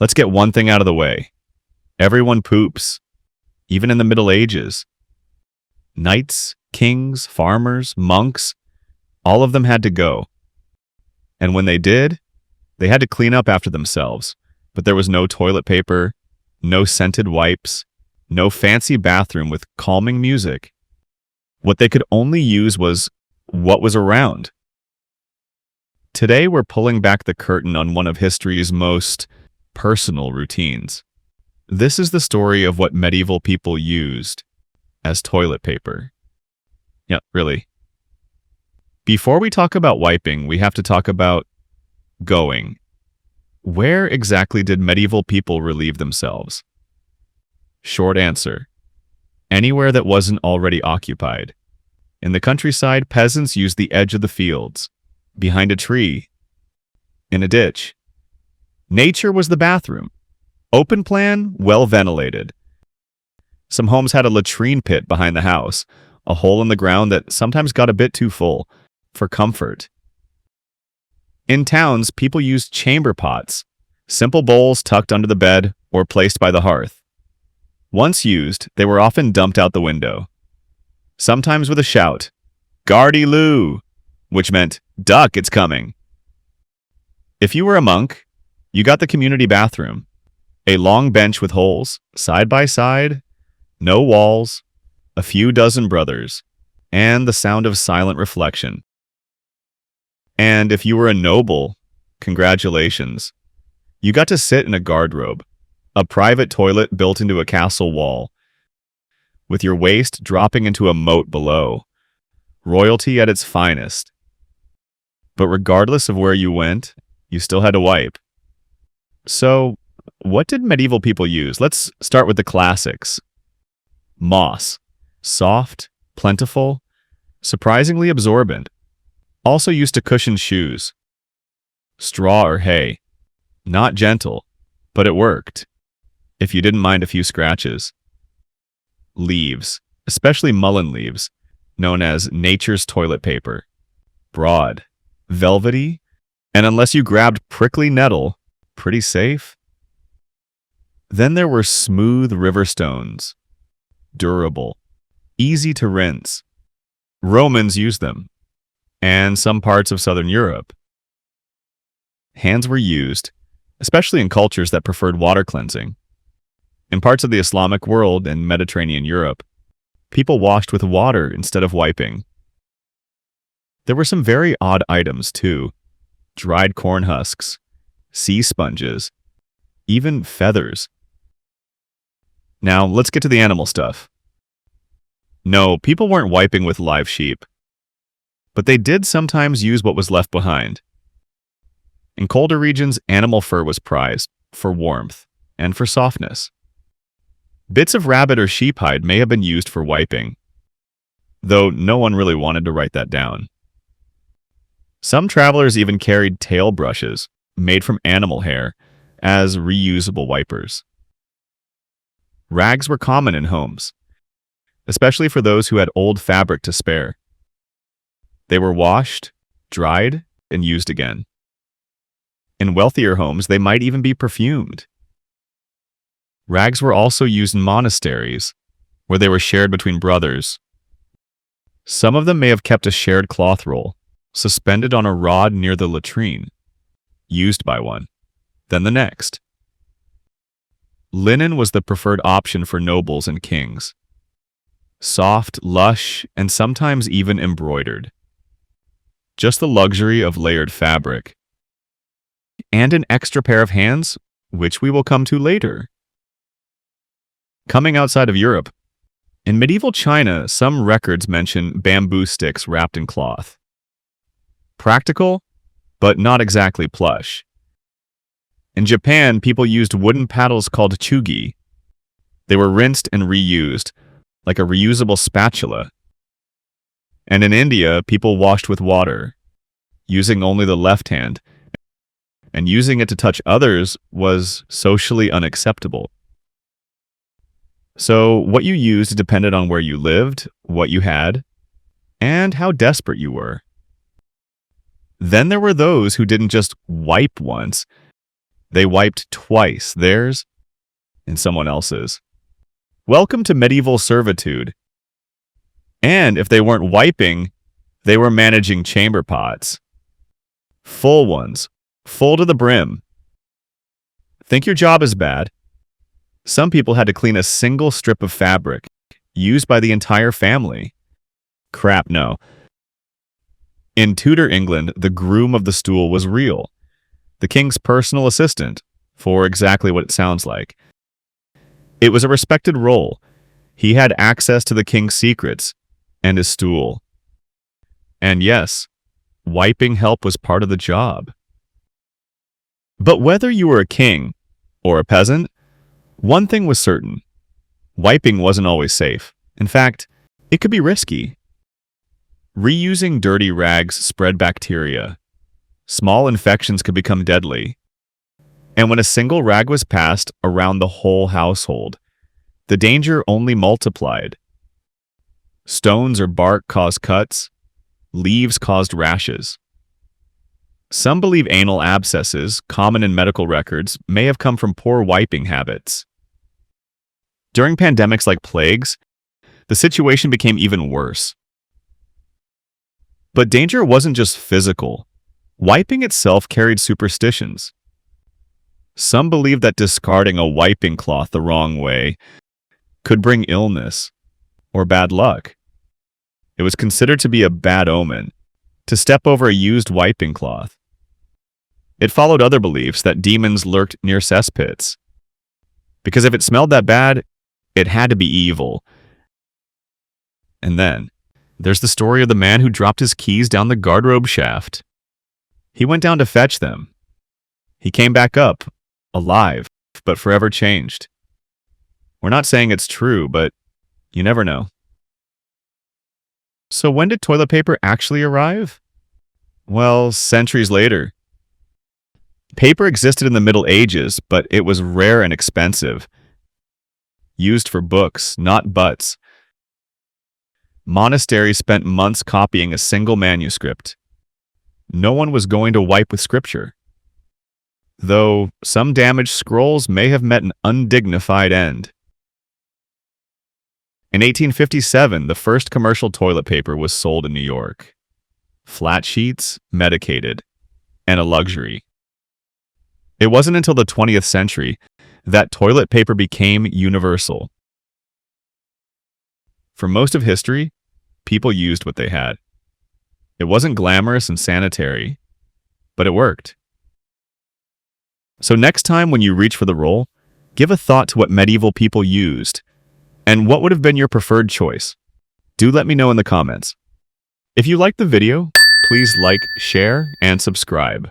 Let's get one thing out of the way. Everyone poops, even in the Middle Ages. Knights, kings, farmers, monks, all of them had to go. And when they did, they had to clean up after themselves. But there was no toilet paper, no scented wipes, no fancy bathroom with calming music. What they could only use was what was around. Today, we're pulling back the curtain on one of history's most personal routines. This is the story of what medieval people used as toilet paper. Yeah, really. Before we talk about wiping, we have to talk about going. Where exactly did medieval people relieve themselves? Short answer: anywhere that wasn't already occupied. In the countryside, peasants used the edge of the fields, behind a tree, in a ditch. Nature was the bathroom. Open plan, well ventilated. Some homes had a latrine pit behind the house, a hole in the ground that sometimes got a bit too full, for comfort. In towns, people used chamber pots, simple bowls tucked under the bed or placed by the hearth. Once used, they were often dumped out the window, sometimes with a shout, "Gardy-loo," which meant, "Duck, it's coming." If you were a monk, you got the community bathroom, a long bench with holes, side by side, no walls, a few dozen brothers, and the sound of silent reflection. And if you were a noble, congratulations. You got to sit in a guardrobe, a private toilet built into a castle wall, with your waist dropping into a moat below. Royalty at its finest. But regardless of where you went, you still had to wipe. So, what did medieval people use? Let's start with the classics. Moss. Soft, plentiful, surprisingly absorbent. Also used to cushion shoes. Straw or hay. Not gentle, but it worked, if you didn't mind a few scratches. Leaves, especially mullein leaves, known as nature's toilet paper. Broad, velvety, and unless you grabbed prickly nettle, pretty safe. Then there were smooth river stones. Durable, easy to rinse. Romans used them, and some parts of Southern Europe. Hands were used, especially in cultures that preferred water cleansing. In parts of the Islamic world and Mediterranean Europe, people washed with water instead of wiping. There were some very odd items, too. Dried corn husks, sea sponges, even feathers. Now, let's get to the animal stuff. No, people weren't wiping with live sheep, but they did sometimes use what was left behind. In colder regions, animal fur was prized for warmth and for softness. Bits of rabbit or sheep hide may have been used for wiping, though no one really wanted to write that down. Some travelers even carried tail brushes made from animal hair as reusable wipers. Rags were common in homes, especially for those who had old fabric to spare. They were washed, dried, and used again. In wealthier homes, they might even be perfumed. Rags were also used in monasteries, where they were shared between brothers. Some of them may have kept a shared cloth roll, suspended on a rod near the latrine, used by one, then the next. Linen was the preferred option for nobles and kings. Soft, lush, and sometimes even embroidered. Just the luxury of layered fabric. And an extra pair of hands, which we will come to later. Coming outside of Europe, in medieval China, some records mention bamboo sticks wrapped in cloth. Practical, but not exactly plush. In Japan, people used wooden paddles called chugi. They were rinsed and reused, like a reusable spatula. And in India, people washed with water, using only the left hand, and using it to touch others was socially unacceptable. So what you used depended on where you lived, what you had, and how desperate you were. Then there were those who didn't just wipe once, They wiped twice, theirs and someone else's. Welcome to medieval servitude. And if they weren't wiping, they were managing chamber pots. Full ones, full to the brim. Think your job is bad? Some people had to clean a single strip of fabric, used by the entire family. Crap, no. In Tudor England, the groom of the stool was real. The king's personal assistant, for exactly what it sounds like. It was a respected role. He had access to the king's secrets and his stool. And yes, wiping help was part of the job. But whether you were a king or a peasant, one thing was certain. Wiping wasn't always safe. In fact, it could be risky. Reusing dirty rags spread bacteria. Small infections could become deadly. And when a single rag was passed around the whole household, the danger only multiplied. Stones or bark caused cuts. Leaves caused rashes. Some believe anal abscesses, common in medical records, may have come from poor wiping habits. During pandemics like plagues, the situation became even worse. But danger wasn't just physical. Wiping itself carried superstitions. Some believed that discarding a wiping cloth the wrong way could bring illness or bad luck. It was considered to be a bad omen to step over a used wiping cloth. It followed other beliefs that demons lurked near cesspits, because if it smelled that bad, it had to be evil. And then, there's the story of the man who dropped his keys down the garderobe shaft. He went down to fetch them. He came back up, alive, but forever changed. We're not saying it's true, but you never know. So when did toilet paper actually arrive? Well, centuries later. Paper existed in the Middle Ages, but it was rare and expensive. Used for books, not butts. Monasteries spent months copying a single manuscript. No one was going to wipe with scripture. Though some damaged scrolls may have met an undignified end. In 1857, the first commercial toilet paper was sold in New York. Flat sheets, medicated, and a luxury. It wasn't until the 20th century that toilet paper became universal. For most of history, people used what they had. It wasn't glamorous and sanitary, but it worked. So next time when you reach for the roll, give a thought to what medieval people used, and what would have been your preferred choice. Do let me know in the comments. If you liked the video, please like, share, and subscribe.